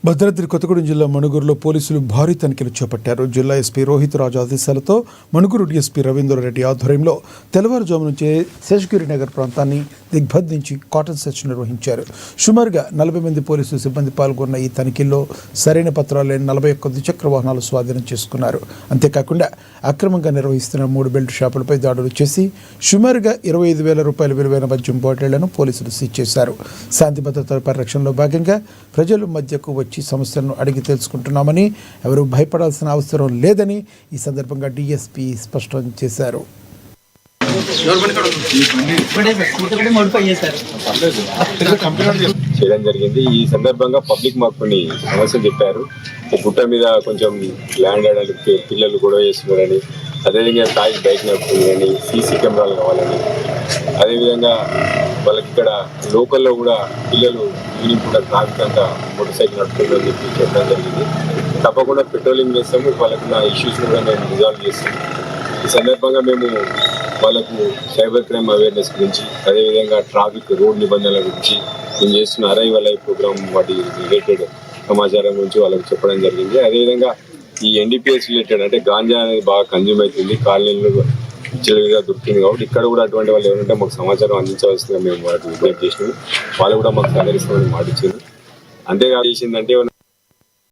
భద్రాద్రి కొత్తగూడెం జిల్లా మణుగూరులో పోలీసులు భారీ తనిఖీలు చేపట్టారు. జిల్లా ఎస్పీ రోహిత్ రాజు ఆదేశాలతో మణుగూరు డీఎస్పీ రవీంద్రారెడ్డి ఆధ్వర్యంలో తెల్లవారుజాము నుంచే శేషగిరి నగర్ ప్రాంతాన్ని దిగ్బంధించి కాటన్ సెర్చ్ నిర్వహించారు. సుమారుగా 40 మంది పోలీసు సిబ్బంది పాల్గొన్న ఈ తనిఖీల్లో సరైన పత్రాలు లేని 41 ద్విచక్ర వాహనాలు స్వాధీనం చేసుకున్నారు. అంతేకాకుండా అక్రమంగా నిర్వహిస్తున్న 3 బెల్ట్ షాపులపై దాడులు చేసి సుమారుగా 25,000 రూపాయల విలువైన మద్యం బాటిళ్లను పోలీసులు సీజ్ చేశారు. శాంతి భద్రతల పరిరక్షణలో భాగంగా ప్రజల మధ్యకు వచ్చి సమస్యలను అడిగి తెలుసుకుంటున్నామని, ఎవరు భయపడాల్సిన అవసరం లేదని ఈ సందర్భంగా డీఎస్పీ స్పష్టం చేశారు. చేయడం జరిగింది. ఈ సందర్భంగా పబ్లిక్ మాకు కొన్ని సమస్యలు చెప్పారు. గుట్ట మీద కొంచెం ల్యాండ్ ఆడడానికి పిల్లలు గొడవ చేస్తున్నారని, అదేవిధంగా తాగి బైక్ నడుపుతున్నారని, సీసీ కెమెరాలు కావాలని, అదేవిధంగా వాళ్ళకి ఇక్కడ లోకల్లో కూడా పిల్లలు ఈవినింగ్ కూడా ట్రాఫిక్ అంతా మోటార్ సైకిల్ నడుపుతుందని చెప్పి చెప్పడం జరిగింది. తప్పకుండా పెట్రోలింగ్ చేస్తాము, వాళ్ళకి నా ఇష్యూస్ కూడా మేము రిజాల్వ్ చేస్తాము. ఈ సందర్భంగా మేము వాళ్ళకు సైబర్ క్రైమ్ అవేర్నెస్ గురించి, అదేవిధంగా ట్రాఫిక్ రోడ్ నిబంధనల గురించి, మేము చేస్తున్న అరైవల్ ఐ ప్రోగ్రామ్ వాటి రిలేటెడ్ సమాచారం గురించి వాళ్ళకి చెప్పడం జరిగింది. అదేవిధంగా ఈ ఎన్డీపీఎస్ రిలేటెడ్ అంటే గాంజా అనేది బాగా కన్జ్యూమ్ అవుతుంది, కాలనీలో విచ్చలవిడిగా దొరుకుతుంది. కాబట్టి ఇక్కడ కూడా అటువంటి వాళ్ళు ఎవరంటే మాకు సమాచారం అందించవలసిందిగా మేము వాళ్ళకి విజ్ఞప్తి చేసినాము. వాళ్ళు కూడా మాకు సహకరిస్తామని మాట ఇచ్చారు. అంతేకాదు చేసిందంటే